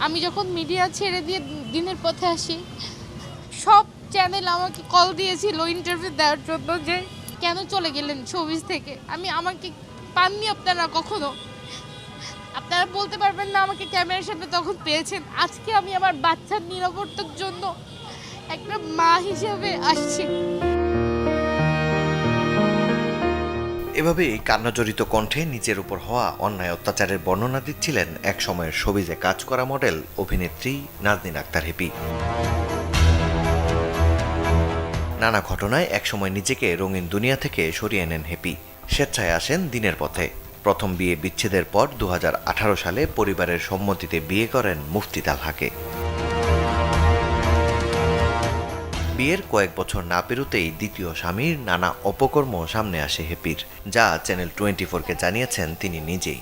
আমি যখন মিডিয়া ছেড়ে দিয়ে দিনের পথে আসি, সব চ্যানেল আমাকে কল দিয়েছিল ইন্টারভিউ দেওয়ার জন্য যে কেন চলে গেলেন শোবিজ থেকে। আমাকে পাননি আপনারা কখনো, আপনারা বলতে পারবেন না আমাকে ক্যামেরার সামনে তখন পেয়েছেন। আজকে আমি আমার বাচ্চার নিরাপত্তার জন্য একটা মা হিসেবে আসছি। এভাবেই কান্নাজড়িত কণ্ঠে নিজের উপর হওয়া অন্যায় অত্যাচারের বর্ণনা দিচ্ছিলেন এক সময়ের শোবিজে কাজ করা মডেল অভিনেত্রী নাজনীন আক্তার হেপি। নানা ঘটনায় একসময় নিজেকে রঙিন দুনিয়া থেকে সরিয়ে নেন হেপি। স্বেচ্ছায় আসেন দিনের পথে। প্রথম বিয়ে বিচ্ছেদের পর 2018 সালে পরিবারের সম্মতিতে বিয়ে করেন মুফতি তালহাকে। বিয়ের কয়েক বছর না পেরোতেই দ্বিতীয় স্বামীর নানা অপকর্ম সামনে আসে হেপির, যা চ্যানেল 24-কে জানিয়েছেন তিনি নিজেই।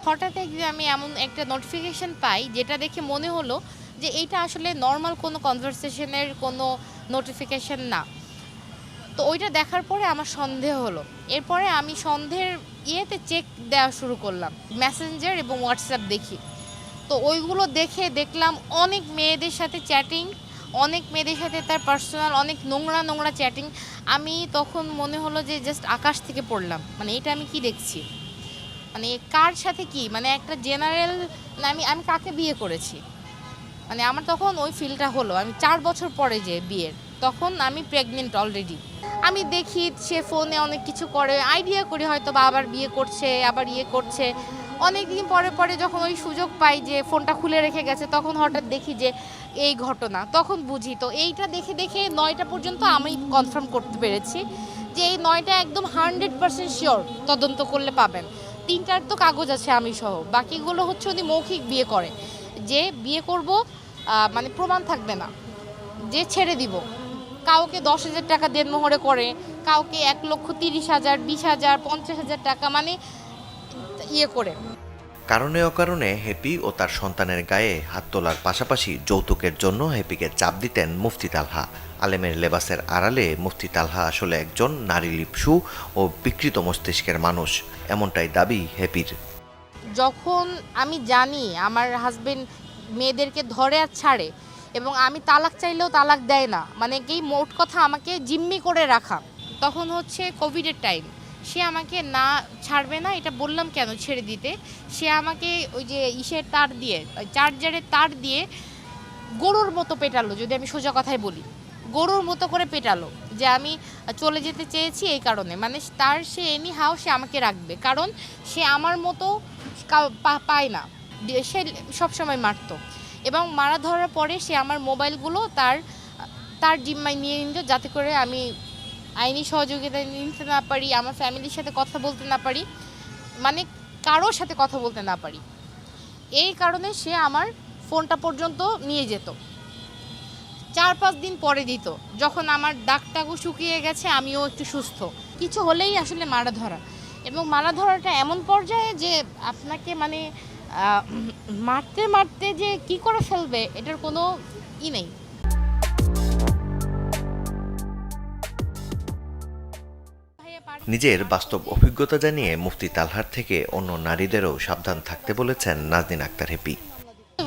হঠাৎ একদিন আমি এমন একটা নোটিফিকেশন পাই যেটা দেখে মনে হলো যে এইটা আসলে নর্মাল কোনো কনভারসেশনের কোনো নোটিফিকেশন না। তো ওইটা দেখার পরে আমার সন্দেহ হলো। এরপরে আমি সন্দেহের ইয়েতে চেক দেওয়া শুরু করলাম, মেসেঞ্জার এবং হোয়াটসঅ্যাপ দেখি। তো ওইগুলো দেখে দেখলাম অনেক মেয়েদের সাথে চ্যাটিং, অনেক মেয়েদের সাথে তার পার্সোনাল অনেক নোংরা নোংরা চ্যাটিং। আমি তখন মনে হলো যে জাস্ট আকাশ থেকে পড়লাম, মানে এটা আমি কি দেখছি, মানে কার সাথে কি, মানে একটা জেনারেল, আমি আমি কাকে বিয়ে করেছি, মানে আমার তখন ওই ফিলটা হলো। আমি 4 বছর পরে যে বিয়ের, তখন আমি প্রেগনেন্ট অলরেডি। আমি দেখি সে ফোনে অনেক কিছু করে, আইডিয়া করি হয়তো বা আবার বিয়ে করছে, আবার ইয়ে করছে। অনেক দিন পরে পরে যখন ওই সুযোগ পাই যে ফোনটা খুলে রেখে গেছে, তখন হঠাৎ দেখি যে এই ঘটনা, তখন বুঝি। তো এইটা দেখে দেখে 9টা পর্যন্ত আমি কনফার্ম করতে পেরেছি যে এই 9টা একদম 100% শিওর, তদন্ত করলে পাবেন। 3টার তো কাগজ আছে আমি সহ, বাকিগুলো হচ্ছে উনি মৌখিক বিয়ে করে, যে বিয়ে করব মানে প্রমাণ থাকবে না, যে ছেড়ে দিব। কাউকে 10,000 টাকা দেনমোহরে করে, কাউকে 1,30,000, 20,000, 50,000 টাকা, মানে ইয়ে করে। কারণে অকারণে হেপি ও তার সন্তানের গায়ে হাত তোলার পাশাপাশি যৌতুকের জন্য হেপিকে চাপ দিতেন মুফতি তালহা। আলেমের লেবাসের আড়ালে মুফতি তালহা আসলে একজন নারী লিপ্সু ও বিকৃত মস্তিষ্কের মানুষ, এমনটাই দাবি হেপির। যখন আমি জানি আমার হাজবেন্ড মেয়েদেরকে ধরে আর ছাড়ে, এবং আমি তালাক চাইলেও তালাক দেয় না, মানে কি মোট কথা আমাকে জিম্মি করে রাখা, তখন হচ্ছে কোভিডের টাইম। সে আমাকে না ছাড়বে না, এটা বললাম কেন ছেড়ে দিতে, সে আমাকে ওই যে ইসের তার দিয়ে, চার্জারের তার দিয়ে গরুর মতো পেটালো, যদি আমি সোজা কথাই বলি, গরুর মতো করে পেটালো যে আমি চলে যেতে চেয়েছি এই কারণে। মানে তার সে এনি হাও সে আমাকে রাখবে, কারণ সে আমার মতো পায় না, সে সবসময় মারতো। এবং মারা ধরার পরে সে আমার মোবাইলগুলো তার জিম্মায় নিয়ে নিত, যাতে করে আমি আইনি সহযোগিতা নিতে না পারি, আমার ফ্যামিলির সাথে কথা বলতে না পারি, মানে কারোর সাথে কথা বলতে না পারি। এই কারণে সে আমার ফোনটা পর্যন্ত নিয়ে যেত। 4-5 দিন পরে দিত, যখন আমার দাগটাগু শুকিয়ে গেছে, আমিও একটু সুস্থ। কিছু হলেই আসলে মারা ধরা, এবং মারা ধরাটা এমন পর্যায়ে যে আপনাকে মানে মারতে মারতে যে কি করে ফেলবে এটার কোনো নেই। নিজের বাস্তব অভিজ্ঞতা জানিয়ে মুফতি তালহার থেকে অন্য নারীদেরও সাবধান থাকতে বলেছেন নাজনীন আক্তার হেপি।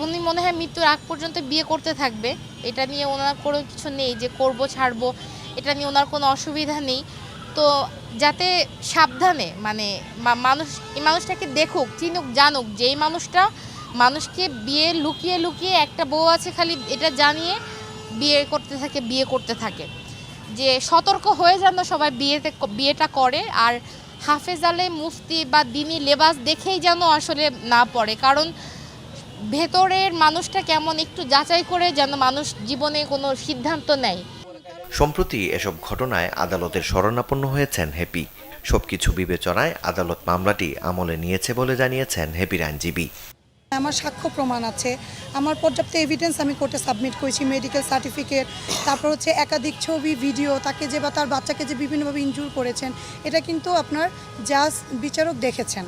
উনি মনে হয় মৃত্যুর আগ পর্যন্ত বিয়ে করতে থাকবে, এটা নিয়ে ওনার কোনো কিছু নেই যে করব ছাড়বো, এটা নিয়ে ওনার কোনো অসুবিধা নেই। তো যাতে সাবধানে, মানে এই মানুষটাকে দেখুক, চিনুক, জানুক যে এই মানুষটা মানুষকে বিয়ে লুকিয়ে লুকিয়ে একটা বউ আছে খালি এটা জানিয়ে বিয়ে করতে থাকে। যে সতর্ক হয়ে যেন সবাই বিয়েটা করে, আর হাফেজ আলে মুফতি বা দিনী লেবাস দেখেই যেন আসলে না পড়ে, কারণ ভেতরের মানুষটা কেমন একটু যাচাই করে যেন মানুষ জীবনে কোনো সিদ্ধান্ত নেয়। সম্প্রতি এসব ঘটনায় আদালতের শরণাপন্ন হয়েছেন হেপি। সবকিছু বিবেচনায় আদালত মামলাটি আমলে নিয়েছে বলে জানিয়েছেন হেপির আইনজীবী। আমার সাক্ষ্য প্রমাণ আছে, আমার পর্যাপ্ত এভিডেন্স আমি কোর্টে সাবমিট করেছি, মেডিকেল সার্টিফিকেট, তারপর হচ্ছে একাধিক ছবি, ভিডিও, তাকে যে বা তার বাচ্চাকে যে বিভিন্নভাবে ইনজুর করেছেন, এটা কিন্তু আপনার জাজ বিচারক দেখেছেন।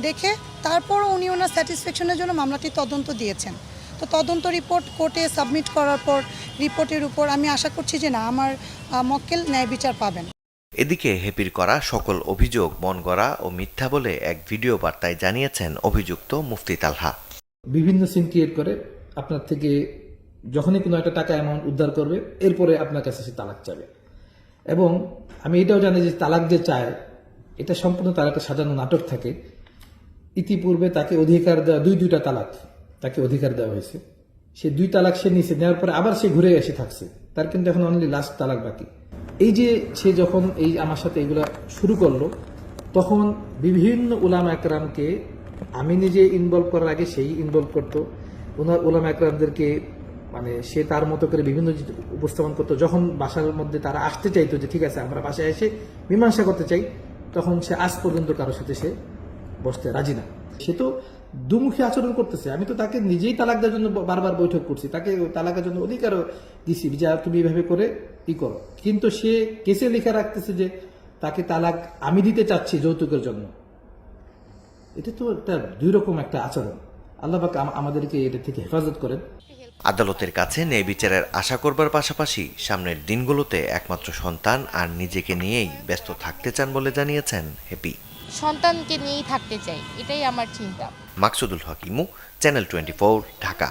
দেখে তারপর উনি ওনার স্যাটিসফ্যাকশনের জন্য মামলাটি তদন্ত দিয়েছেন। তো তদন্ত রিপোর্ট কোর্টে সাবমিট করার পর রিপোর্টের উপর আমি আশা করছি যে না, আমার মক্কেল ন্যায় বিচার পাবেন। এদিকে হেপির করা সকল অভিযোগ মনগড়া ও মিথ্যা বলে এক ভিডিও বার্তায় জানিয়েছেন অভিযুক্ত মুফতি তালহা। বিভিন্ন সিন ক্রিয়েট করে আপনার থেকে যখনই কোনো একটা টাকা অ্যামাউন্ট উদ্ধার করবে এরপরে আপনার কাছে সে তালাক চাবে। এবং আমি এটাও জানি যে তালাক যে চায় এটা সম্পূর্ণ তার একটা সাজানো নাটক থাকে। ইতিপূর্বে তাকে অধিকার দেওয়া দুইটা তালাক তাকে অধিকার দেওয়া হয়েছে, সে 2 তালাক সে নিচে নেওয়ার পরে আবার সে ঘুরে এসে থাকছে, তার কিন্তু এখন অনলি লাস্ট তালাক বাকি। এই যে সে যখন এই আমার সাথে এগুলা শুরু করলো তখন বিভিন্ন উলামা একরামকে আমি নিজে ইনভলভ করার আগে সেই ইনভলভ করতো, ওনার উলামা একরামদেরকে মানে সে তার মতো করে বিভিন্ন উপস্থাপন করতো। যখন বাসার মধ্যে তারা আসতে চাইতো যে ঠিক আছে আমরা বাসায় এসে মীমাংসা করতে চাই, তখন সে আজ পর্যন্ত কারোর সাথে সে বসতে রাজি না। সে তো দুমুখী আচরণ করতেছে। আমি তো তাকে নিজেই তালাক দেওয়ার জন্য বারবার বৈঠক করছি, তাকে তালাকের জন্য অধিকারও দিছি যে তুমি এইভাবে করে করো, কিন্তু সে কেসে লেখা রাখতেছে যে তাকে তালাক আমি দিতে চাচ্ছি যৌতুকের জন্য। এটা তো একটা 2 রকম একটা আচরণ। আল্লাহ পাক আমাদেরকে এটা থেকে হেফাজত করেন। আদালতের কাছে ন্যায় বিচারের আশা করবার পাশাপাশি সামনের দিনগুলোতে একমাত্র সন্তান আর নিজেকে নিয়েই ব্যস্ত থাকতে চান বলে জানিয়েছেন হ্যাপি। সন্তানকে নিয়েই থাকতে চাই, এটাই আমার চিন্তা। মাকসুদুল হক ইমু, চ্যানেল 24, ঢাকা।